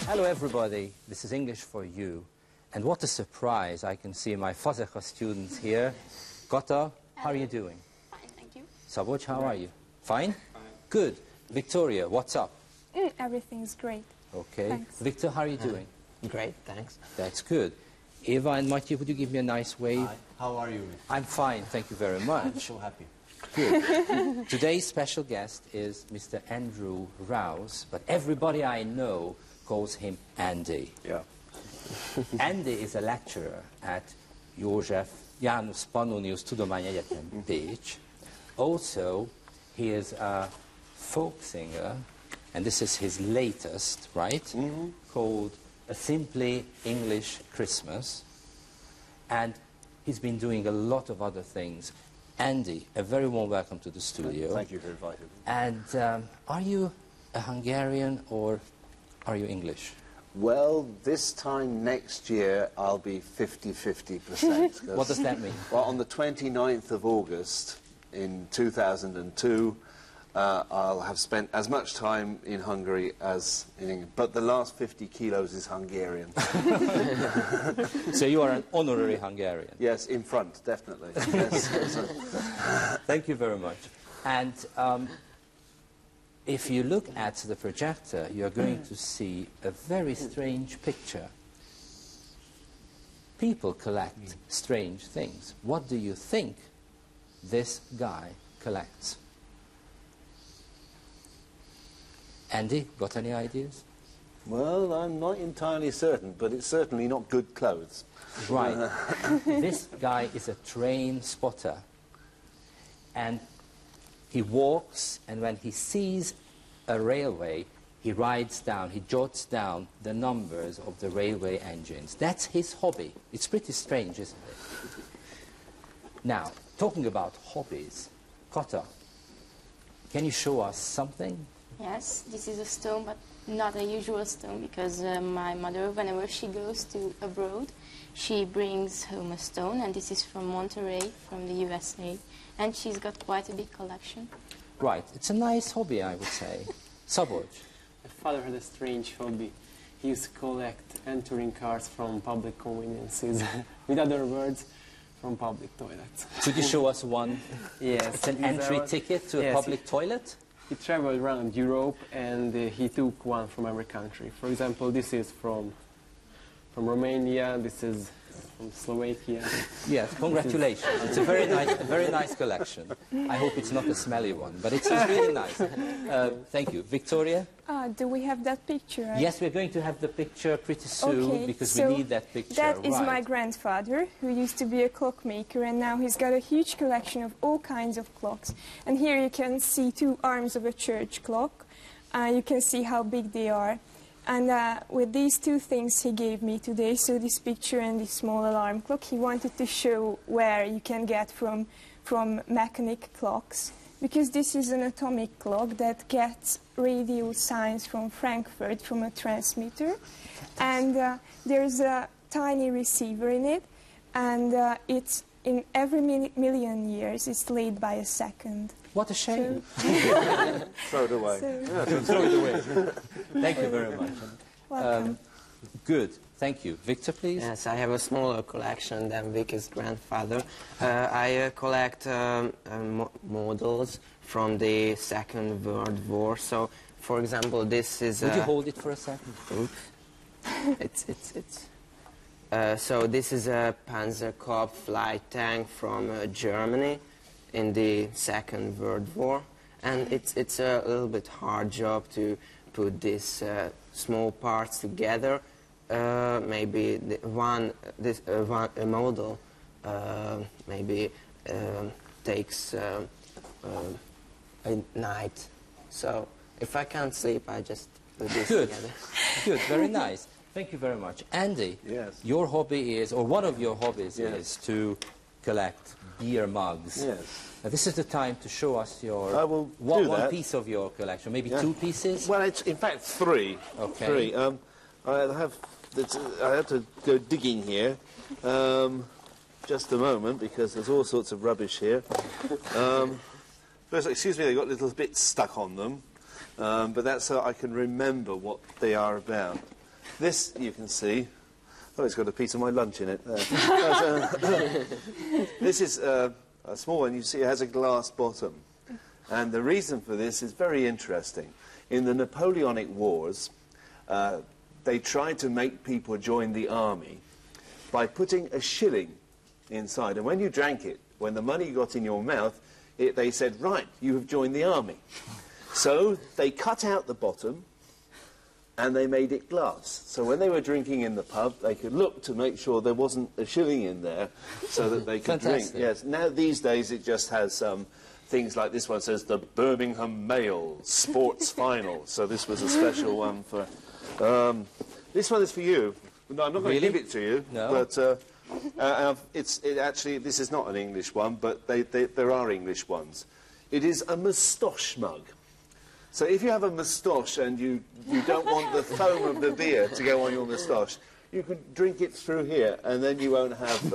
Hello everybody, this is English for You. And what a surprise, I can see my Fazaka students here. Gata, how are you doing? Fine, thank you. Szabolcs, how are you? Fine? Good. Victoria, what's up? Everything's great. Okay. Thanks. Victor, how are you doing? Great, thanks. That's good. Eva and Matthew, would you give me a nice wave? Hi, how are you? I'm fine, thank you very much. So happy. Good. Today's special guest is Mr. Andrew Rouse, but everybody I know calls him Andy. Yeah. Andy is a lecturer at József János Pannonius Tudományegyetem, Pécs. Also, he is a folk singer, and this is his latest, right? Called A Simply English Christmas. And he's been doing a lot of other things. Andy, a very warm welcome to the studio. Thank you for inviting me. And are you a Hungarian or are you English? Well, this time next year, I'll be 50-50%. What does that mean? Well, on the 29th of August in 2002, I'll have spent as much time in Hungary as in England. But the last 50 kilos is Hungarian. So you are an honorary Hungarian? Yes, in front, definitely. Yes. Thank you very much. And if you look at the projector, you're going to see a very strange picture. People collect strange things. What do you think this guy collects? Andy, got any ideas? Well, I'm not entirely certain, but it's certainly not good clothes. Right. This guy is a train spotter. And he walks, and when he sees a railway, he writes down, he jots down the numbers of the railway engines. That's his hobby. It's pretty strange, isn't it? Now, talking about hobbies, Kata, can you show us something? Yes, this is a stone, but not a usual stone, because my mother, whenever she goes to abroad, she brings home a stone, and this is from Monterey, from the USA, and she's got quite a big collection. Right, it's a nice hobby, I would say. Szabolcs. My father had a strange hobby. He used to collect entering cards from public conveniences. With other words, from public toilets. Could you show us one? Yes. It's an entry ticket to a public toilet? He traveled around Europe, and he took one from every country. For example, this is from Romania, this is from Slovakia. Yes, congratulations. It's a very nice collection. I hope it's not a smelly one, but it's really nice. Thank you. Victoria? Do we have that picture? Yes, we're going to have the picture pretty soon, okay, because so we need that picture. That is right. my grandfather, who used to be a clockmaker, and now he's got a huge collection of all kinds of clocks. And here you can see two arms of a church clock. You can see how big they are. And with these two things he gave me today, so this picture and this small alarm clock, he wanted to show where you can get from mechanic clocks. Because this is an atomic clock that gets radio signs from Frankfurt from a transmitter. And there's a tiny receiver in it, and it's in every million years it's delayed by a second. What a shame. Throw it away. Throw it away. Thank you very much. Welcome. Good. Thank you. Victor, please. Yes, I have a smaller collection than Vicky's grandfather. I collect models from the Second World War. So, for example, this is... Would you hold it for a second? Oops. So this is a Panzerkorps flight tank from Germany in the Second World War, and it's a little bit hard job to put these small parts together. Maybe one model maybe takes a night. So if I can't sleep, I just put this together. Good, very nice. Thank you very much. Andy, yes. Your hobby is, or one of your hobbies is to collect beer mugs. Yes. Now, this is the time to show us your I will do one that. piece of your collection, maybe Yeah. 2 pieces. Well, it's in fact 3. Okay. 3. I have to go digging here. Just a moment, because there's all sorts of rubbish here. First, excuse me, they've got little bits stuck on them, but that's so I can remember what they are about. This, you can see. Oh, it's got a piece of my lunch in it. This is a small one. You see it has a glass bottom. And the reason for this is very interesting. In the Napoleonic Wars, they tried to make people join the army by putting a shilling inside. And when you drank it, when the money got in your mouth, they said, right, you have joined the army. So they cut out the bottom and they made it glass. So when they were drinking in the pub, they could look to make sure there wasn't a shilling in there so that they could drink. Yes. Now, these days, it just has things like this one says, the Birmingham Mail Sports Final. So this was a special one for... this one is for you. No, I'm not going to give it to you. No. But actually, this is not an English one, but there are English ones. It is a moustache mug. So if you have a moustache and you don't want the foam of the beer to go on your moustache, you can drink it through here, and then you won't have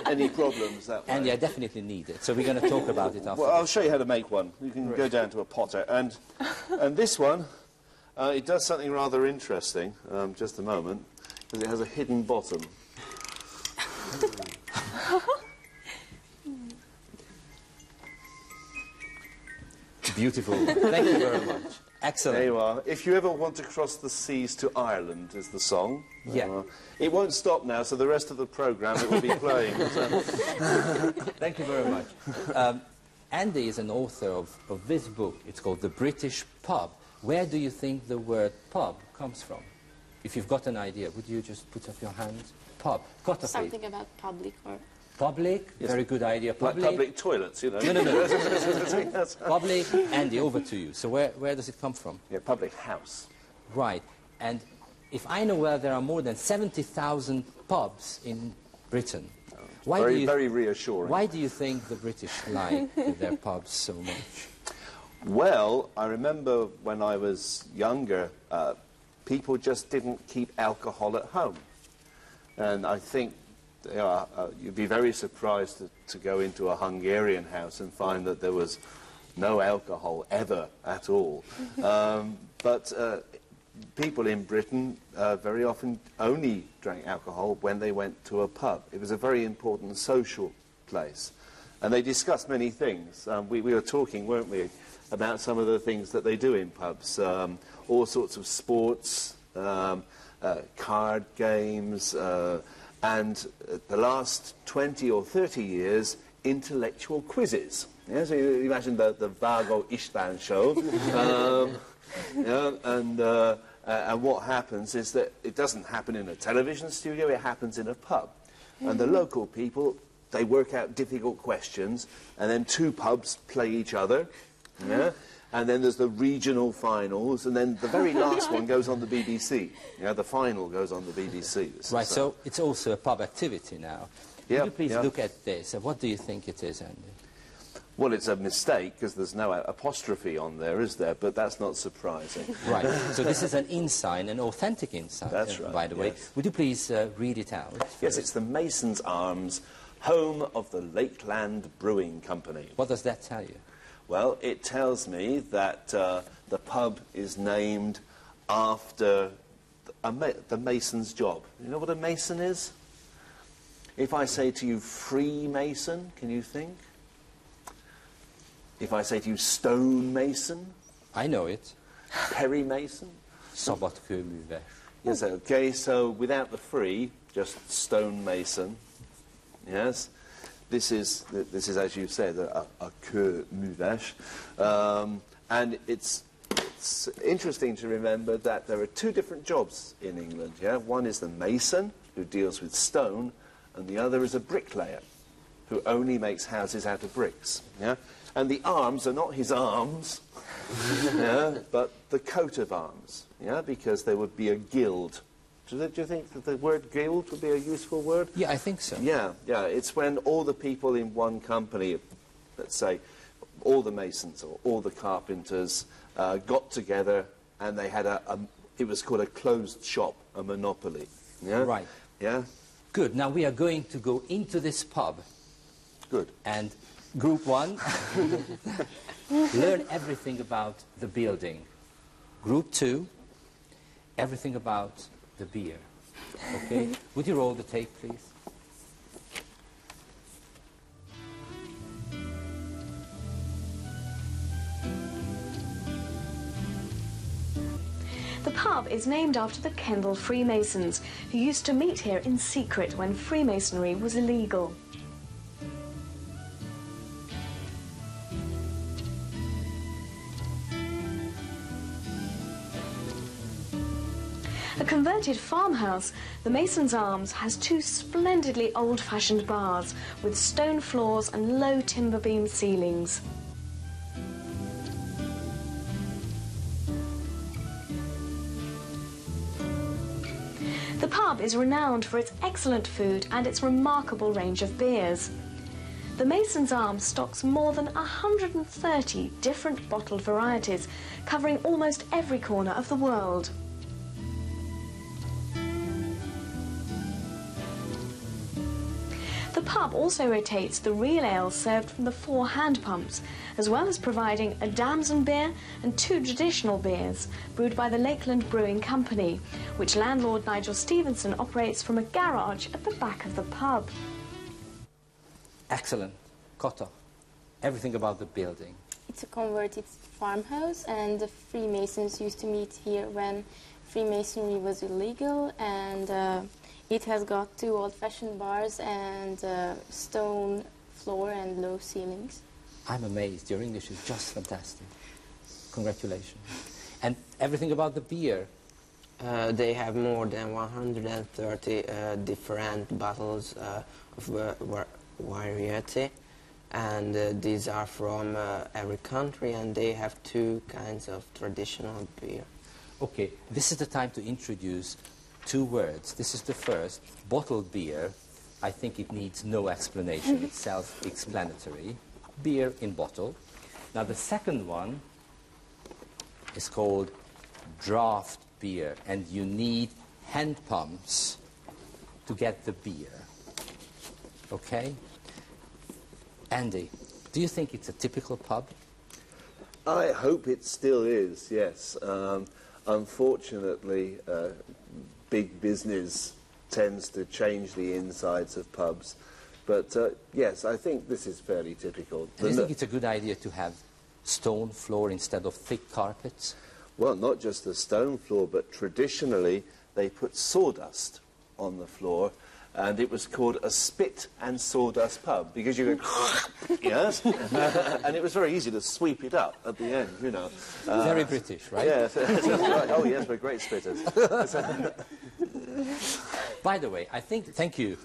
any problems that way. And I definitely need it. So we're going to talk about it after. Well, I'll show you how to make one. You can go down to a potter. And this one, it does something rather interesting. Just a moment, because it has a hidden bottom. Beautiful. Thank you very much. Excellent. There you are. If you ever want to cross the seas to Ireland, is the song. Yeah. It won't stop now, so the rest of the programme it will be playing. Thank you very much. Andy is an author of this book. It's called The British Pub. Where do you think the word pub comes from? If you've got an idea, would you just put up your hand? Pub. Got a Something about public or... Public? Yes. Very good idea. Like public toilets, you know. No. Public. Andy, over to you. So where does it come from? Yeah, public house. Right. And if I know well, there are more than 70,000 pubs in Britain. Very reassuring. Why do you think the British like their pubs so much? Well, I remember when I was younger, people just didn't keep alcohol at home. And I think you'd be very surprised to go into a Hungarian house and find that there was no alcohol ever at all. But people in Britain very often only drank alcohol when they went to a pub. It was a very important social place. And they discussed many things. We were talking, weren't we, about some of the things that they do in pubs. All sorts of sports, card games, and the last 20 or 30 years, intellectual quizzes. Yeah, so you imagine the Vágó István show. And what happens is that it doesn't happen in a television studio, it happens in a pub. And the local people, they work out difficult questions, and then 2 pubs play each other. Yeah? And then there's the regional finals, and then the very last one goes on the BBC. Yeah, the final goes on the BBC. Right, so it's also a pub activity now. Could you please look at this? What do you think it is, Andy? Well, it's a mistake, because there's no apostrophe on there, is there? But that's not surprising. Right, so this is an ensign, an authentic ensign, that's right, by the way. Yes. Would you please read it out? Yes, it's the Mason's Arms, home of the Lakeland Brewing Company. What does that tell you? Well, it tells me that the pub is named after the mason's job. You know what a mason is? If I say to you Freemason, can you think? If I say to you stonemason? I know it. Perry Mason? Szabadkőműves. Yes, okay, so without the free, just stonemason. Yes? This is, as you said, a kőműves. And it's interesting to remember that there are 2 different jobs in England. Yeah? One is the mason, who deals with stone, and the other is a bricklayer, who only makes houses out of bricks. Yeah? And the arms are not his arms, yeah, but the coat of arms, yeah? Because there would be a guild Do you think that the word guild would be a useful word? Yeah, I think so. Yeah, yeah. It's when all the people in one company, let's say, all the masons or all the carpenters got together and they had it was called a closed shop, a monopoly. Yeah? Right. Yeah? Good. Now we are going to go into this pub. Good. And group one, learn everything about the building. Group two, everything about the beer. Okay? Would you roll the tape, please? The pub is named after the Kendal Freemasons, who used to meet here in secret when Freemasonry was illegal. A converted farmhouse, the Mason's Arms has two splendidly old-fashioned bars with stone floors and low timber beam ceilings. The pub is renowned for its excellent food and its remarkable range of beers. The Mason's Arms stocks more than 130 different bottled varieties, covering almost every corner of the world. The pub also rotates the real ale served from the 4 hand pumps, as well as providing a damson beer and 2 traditional beers brewed by the Lakeland Brewing Company, which landlord Nigel Stevenson operates from a garage at the back of the pub. Excellent. Kotta, everything about the building. It's a converted farmhouse, and the Freemasons used to meet here when Freemasonry was illegal, and it has got 2 old-fashioned bars and stone floor and low ceilings. I'm amazed. Your English is just fantastic. Congratulations. And everything about the beer. They have more than 130 different bottles of variety, and these are from every country, and they have 2 kinds of traditional beer. Okay, this is the time to introduce 2 words. This is the first, bottled beer. I think it needs no explanation. It's self-explanatory. Beer in bottle. Now the second one is called draft beer, and you need hand pumps to get the beer. Okay? Andy, do you think it's a typical pub? I hope it still is, yes. Unfortunately, big business tends to change the insides of pubs. But yes, I think this is fairly typical. And do you think it's a good idea to have stone floor instead of thick carpets? Well, not just the stone floor, but traditionally they put sawdust on the floor, and it was called a spit and sawdust pub, because you go, yes, and it was very easy to sweep it up at the end, you know. Very British, right? Yes, right. Oh yes, we're great spitters. By the way, I think, thank you.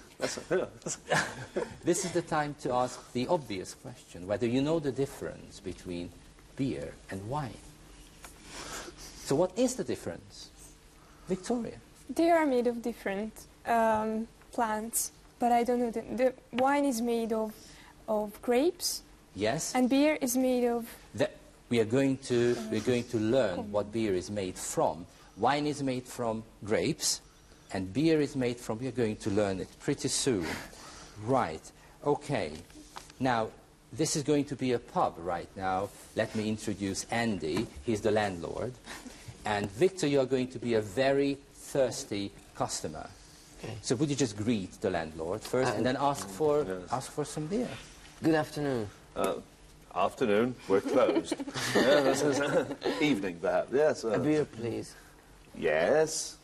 This is the time to ask the obvious question, whether you know the difference between beer and wine. So what is the difference? Victoria? They are made of different plants, but I don't know. The wine is made of grapes. Yes. And beer is made of... we're going to learn what beer is made from. Wine is made from grapes, and beer is made from... We're going to learn it pretty soon. Right. Okay. Now, this is going to be a pub right now. Let me introduce Andy. He's the landlord. And Victor, you're going to be a very thirsty customer. Okay. So would you just greet the landlord first and then ask for some beer? Good afternoon. Afternoon, we're closed. Evening, perhaps. Yes. A beer, please. Yes.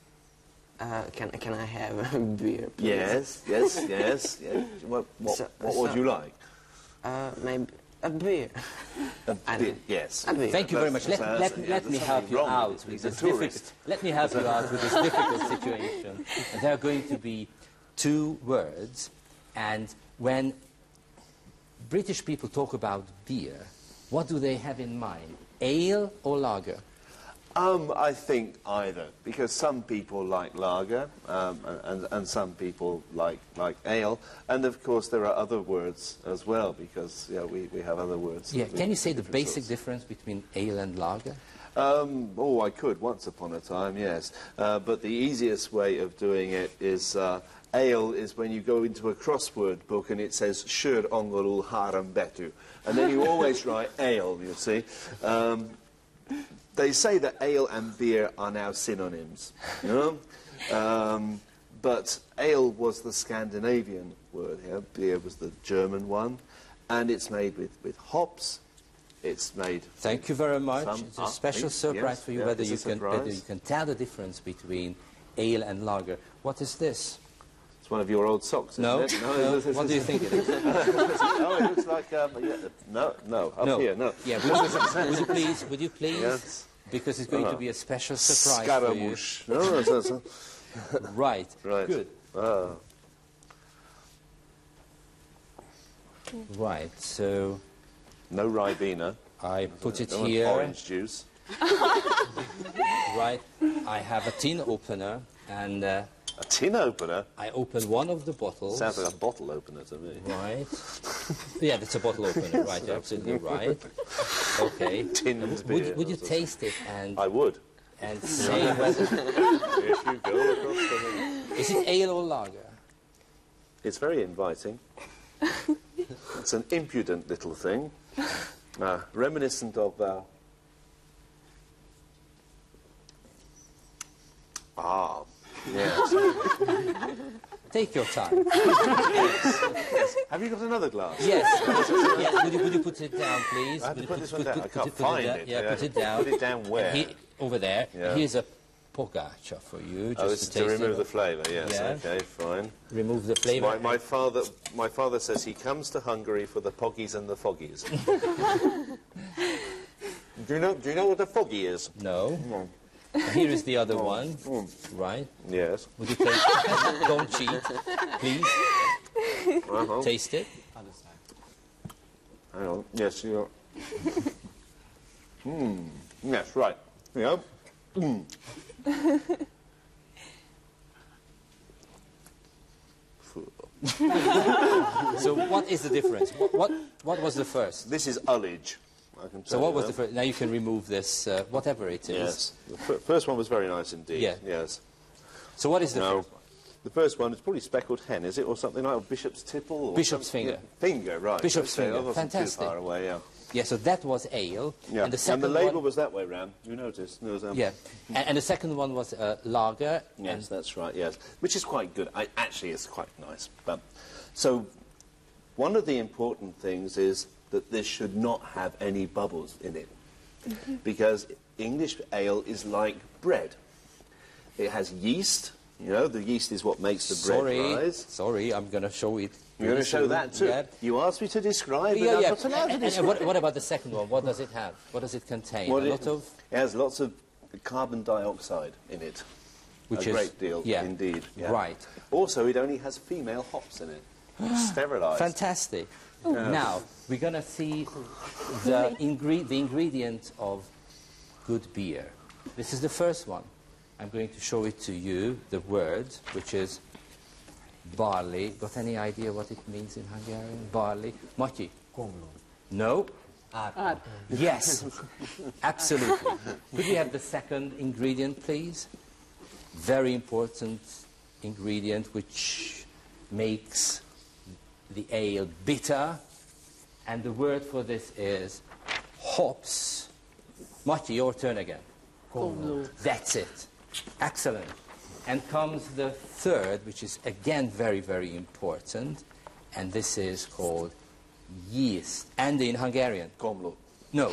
Can I have a beer, please? Yes, yes, yes. Yes. What would you like? Maybe a beer. A beer, yes. A beer. Thank you very much. Let me help you out with this difficult. Let me help you out with this difficult situation. And there are going to be 2 words, and when British people talk about beer, what do they have in mind? Ale or lager? I think either, because some people like lager, and some people like ale, and of course there are other words as well, because we have other words. Yeah, can you say the basic difference between ale and lager? Oh, I could once upon a time, yes. But the easiest way of doing it is ale is when you go into a crossword book and it says "Shur Angol haram betu," and then you always write ale. You see. They say that ale and beer are now synonyms, you know? But ale was the Scandinavian word here, beer was the German one, and it's made with hops. It's made. Thank you very much. It's a special surprise for you, yeah, whether you can tell the difference between ale and lager. What is this? It's one of your old socks, isn't it? No. What do you think it is? Oh, it looks like up here, no. Yeah, would you please? Yes. Because it's going to be a special surprise Scaramouche. for you. No, Right. Good. Right. So no Ribena. I put it No here. orange juice. Right. I have a tin opener, and A tin opener? I open one of the bottles. Sounds like a bottle opener to me. Right. Yeah, that's a bottle opener. Right. You're absolutely right. Okay. Tinned beer. Would you taste it and I would. and say whether If you go across the thing. is it ale or lager? It's very inviting. It's an impudent little thing, reminiscent of. Yes. Take your time. Have you got another glass? Yes. Yes. Would you put it down, please? I have to Would put you this one down. I can't it find down? it. Yeah, put it down. Put it down where? Over there. Yeah. Here's a pogacha for you. Oh, Just it's to to taste remove it. the flavour, yes, Yeah. okay, fine. Remove the flavour. My father says he comes to Hungary for the poggies and the foggies. Do you know what a foggy is? No. Here is the other one. Right. Yes. Would you take Don't cheat, please. Taste it. Hang on. Yes, you're... Yes, right. Yeah. So what is the difference? What was the first? This is ullage. I can So tell what you was that. the first? Now you can remove this, whatever it is. Yes. The first one was very nice indeed. Yeah. Yes. So what is the No. first one? The first one is probably speckled hen, is it, or something like bishop's tipple? Or Bishop's something? finger. Yeah, finger, right. Bishop's Okay, finger. I wasn't Fantastic. Too far away, yeah. Yeah, so that was ale. Yeah. And the second label one, was that way round. You noticed? There was, yeah, and the second one was lager. Yes, that's right. Yes, which is quite good. Actually, it's quite nice. But so, one of the important things is that this should not have any bubbles in it, because English ale is like bread. It has yeast. You know, the yeast is what makes the bread rise. Sorry, I'm going to show it. You're going to show that too. Yeah. You asked me to describe, Yeah, but yeah. I'm not allowed to And describe. what about the second one? What does it have? What does it contain? Well, A lot of... It has lots of carbon dioxide in it. Which a is... great deal, yeah. indeed. Yeah. Right. Also, it only has female hops in it. Sterilised. Fantastic. Now, we're going to see the ingredient of good beer. This is the first one. I'm going to show it to you, the word, which is barley. Got any idea what it means in Hungarian? Barley. Matyi? No? Yes, absolutely. Could we have the second ingredient, please? Very important ingredient which makes the ale bitter. And the word for this is hops. Matyi, your turn again. That's it. Excellent. And comes the third, which is again very, very important, and this is called yeast. And in Hungarian? Komló. No.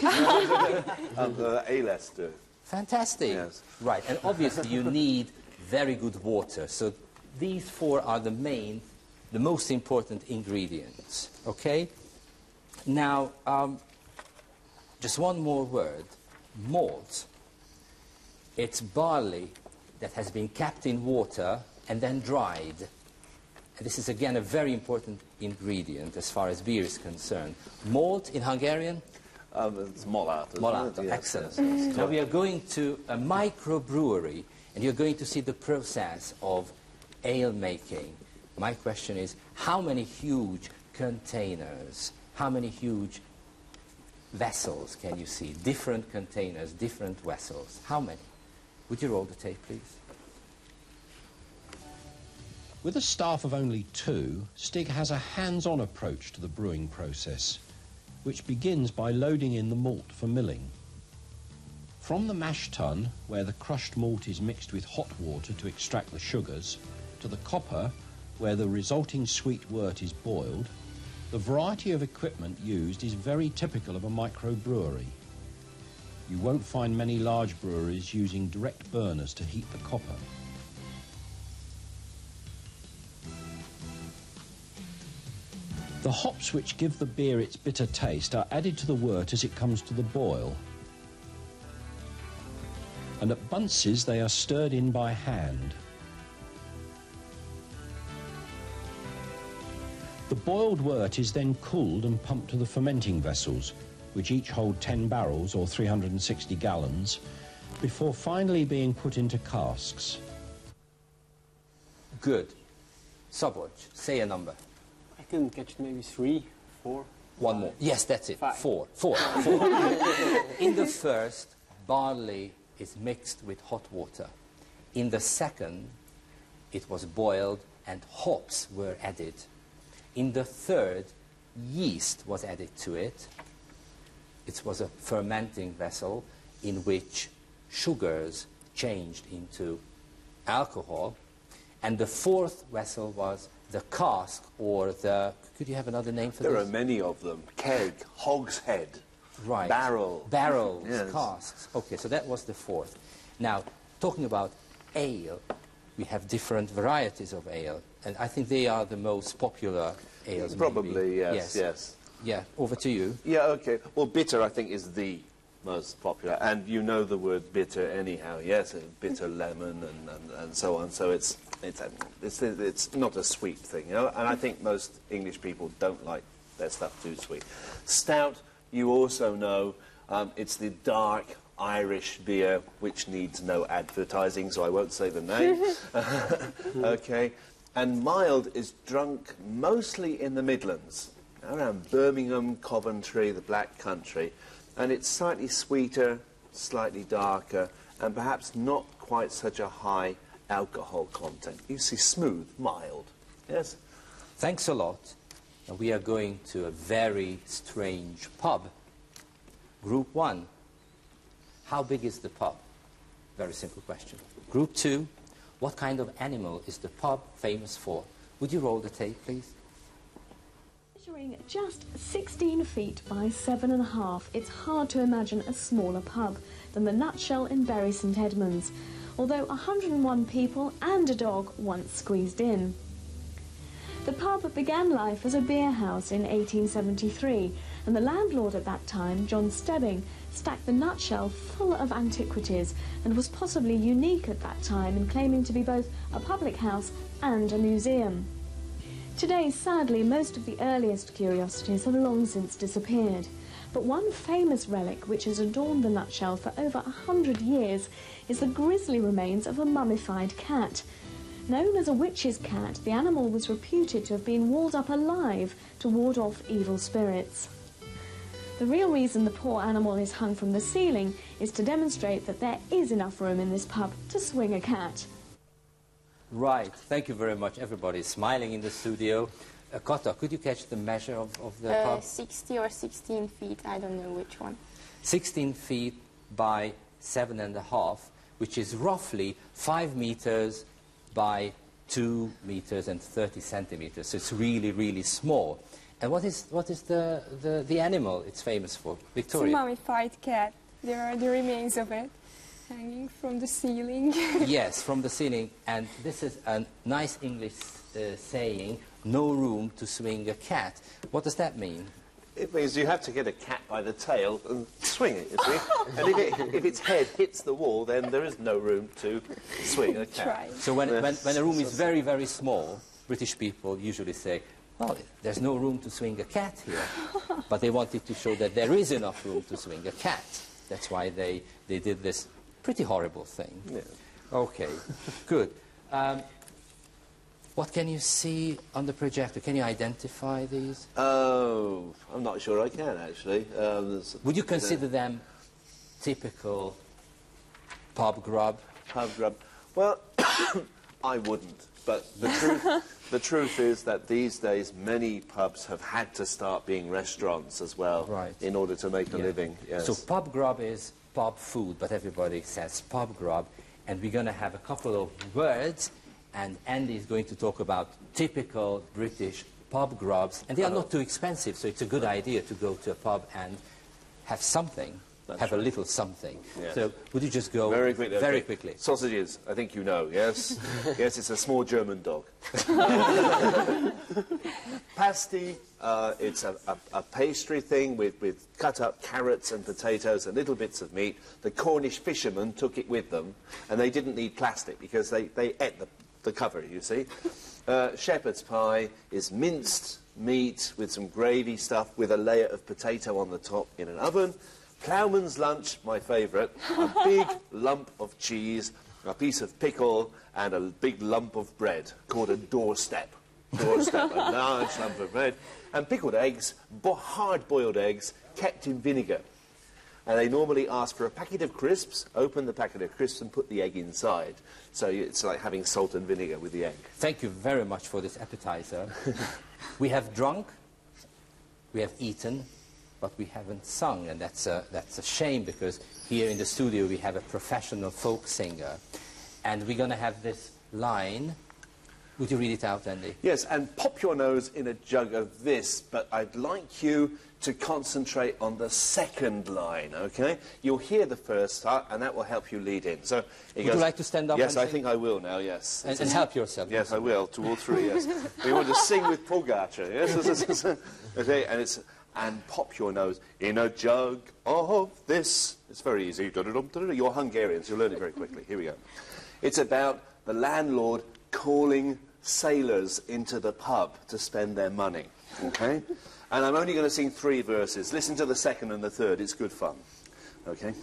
Élesztő. Fantastic. Yes. Right, and obviously you need very good water. So these four are the most important ingredients. Okay? Now, just one more word. Malt. It's barley that has been kept in water and then dried. And this is again a very important ingredient as far as beer is concerned. Malt in Hungarian? It's Mollart. Mollart, Yes, excellent. yes, yes. Now we are going to a microbrewery, and you're going to see the process of ale making. My question is, how many huge containers, how many huge vessels can you see? Different containers, different vessels. How many? Would you roll the tape, please? With a staff of only 2, Stig has a hands-on approach to the brewing process, which begins by loading in the malt for milling. From the mash tun, where the crushed malt is mixed with hot water to extract the sugars, to the copper, where the resulting sweet wort is boiled, the variety of equipment used is very typical of a microbrewery. You won't find many large breweries using direct burners to heat the copper. The hops which give the beer its bitter taste are added to the wort as it comes to the boil. And at bunces they are stirred in by hand. The boiled wort is then cooled and pumped to the fermenting vessels, which each hold 10 barrels or 360 gallons, before finally being put into casks. Good. Soboj, say a number. I can catch maybe 3, 4. One more. Yes, that's it. 5. 4. In the first, barley is mixed with hot water. In the second, it was boiled and hops were added. In the third, yeast was added to it. It was a fermenting vessel in which sugars changed into alcohol. And the fourth vessel was the cask, or the... Could you have another name for this? There are many of them. Keg, hogshead, Right. barrel. Barrels, Yes. casks. Okay, so that was the fourth. Now, talking about ale, we have different varieties of ale, and I think they are the most popular ales. Probably, maybe. yes, yes. Yeah, over to you. Yeah, okay. Well, bitter, I think, is the most popular. And you know the word bitter anyhow, yes? Bitter lemon and so on. So it's not a sweet thing, you know? And I think most English people don't like their stuff too sweet. Stout, you also know, it's the dark Irish beer, which needs no advertising, so I won't say the name. Okay. And mild is drunk mostly in the Midlands, around Birmingham, Coventry, the Black Country, and it's slightly sweeter, slightly darker, and perhaps not quite such a high alcohol content. You see, smooth, mild, yes? Thanks a lot. Now we are going to a very strange pub. Group 1, how big is the pub? Very simple question. Group 2, what kind of animal is the pub famous for? Would you roll the tape, please? Measuring just 16 feet by 7.5, it's hard to imagine a smaller pub than the Nutshell in Bury St Edmunds, although 101 people and a dog once squeezed in. The pub began life as a beer house in 1873, and the landlord at that time, John Stebbing, stacked the Nutshell full of antiquities and was possibly unique at that time in claiming to be both a public house and a museum. Today, sadly, most of the earliest curiosities have long since disappeared, but one famous relic which has adorned the Nutshell for over 100 years is the grisly remains of a mummified cat. Known as a witch's cat, the animal was reputed to have been walled up alive to ward off evil spirits. The real reason the poor animal is hung from the ceiling is to demonstrate that there is enough room in this pub to swing a cat. Right, thank you very much. Everybody is smiling in the studio. Kata, could you catch the measure of the pub? 60 or 16 feet, I don't know which one. 16 feet by 7.5, which is roughly 5 meters by 2 meters and 30 centimeters. So it's really, really small. And what is the animal it's famous for? Victoria? It's a mummified cat. There are the remains of it hanging from the ceiling. Yes, from the ceiling. And this is a nice English saying, no room to swing a cat. What does that mean? It means you have to get a cat by the tail and swing it, you see. And if its head hits the wall, then there is no room to swing a cat. Try. So when a room is very, very small, British people usually say, well, there's no room to swing a cat here. but they wanted to show that there is enough room to swing a cat. That's why they did this pretty horrible thing. Yeah. Okay, good. What can you see on the projector? Can you identify these? Oh, I'm not sure I can, actually. Would you consider them typical pub grub? Pub grub. Well, I wouldn't. But the truth is that these days many pubs have had to start being restaurants as well, Right. in order to make a living. Yes. So pub grub is pub food, but everybody says pub grub. And we're going to have a couple of words, and Andy is going to talk about typical British pub grubs. And they are not too expensive, so it's a good idea to go to a pub and have something. Have a little something. Yes. So would you just go very quickly? Very quickly. Sausages, I think you know, yes? Yes, it's a small German dog. Pasty, it's a pastry thing with cut up carrots and potatoes and little bits of meat. The Cornish fishermen took it with them, and they didn't need plastic because they ate the cover, you see. Shepherd's pie is minced meat with some gravy stuff with a layer of potato on the top in an oven. Ploughman's lunch, my favourite, a big lump of cheese, a piece of pickle, and a big lump of bread called a doorstep. Doorstep, a large lump of bread. And pickled eggs, hard-boiled eggs, kept in vinegar. And they normally ask for a packet of crisps, open the packet of crisps and put the egg inside. So it's like having salt and vinegar with the egg. Thank you very much for this appetizer. We have drunk, we have eaten, but we haven't sung, and that's a shame, because here in the studio we have a professional folk singer, and we're going to have this line. Would you read it out, Andy? Yes, and pop your nose in a jug of this, but I'd like you to concentrate on the second line, okay? You'll hear the first part, and that will help you lead in. So Would you like to stand up? Yes, and I sing? think I will now, yes. And help yourself. Yes, I will, to all three, yes. We want to sing with Pulgacha, yes? Okay, and it's... And pop your nose in a jug of this. It's very easy. You're Hungarians, you'll learn it very quickly. Here we go. It's about the landlord calling sailors into the pub to spend their money, okay? And I'm only going to sing 3 verses. Listen to the second and the third. It's good fun, okay?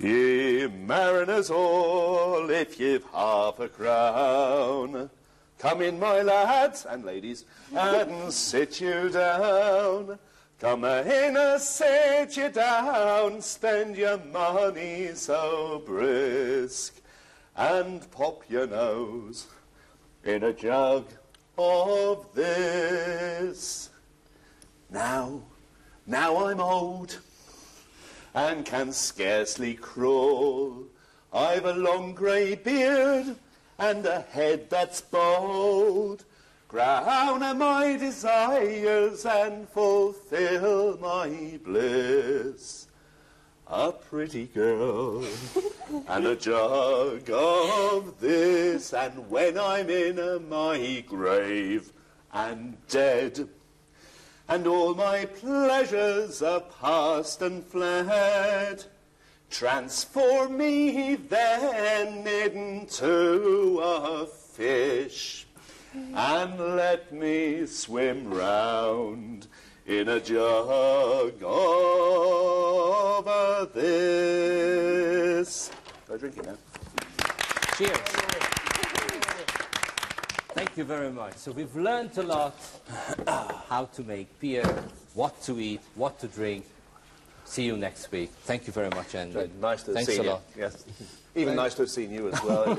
Ye mariners all, if you've half a crown, come in, my lads and ladies, and sit you down. Come in and sit you down, spend your money so brisk, and pop your nose in a jug of this. Now I'm old and can scarcely crawl. I've a long grey beard and a head that's bald. Crown my desires and fulfill my bliss. A pretty girl and a jug of this, and when I'm in my grave and dead, and all my pleasures are past and fled, transform me then into a fish, and let me swim round in a jug of this. Go drink it now. Cheers. Thank you very much. So we've learned a lot how to make beer, what to eat, what to drink. See you next week. Thank you very much, Andy. Nice to have Thanks seen a you. lot. Yes. Even nice to have seen you as well.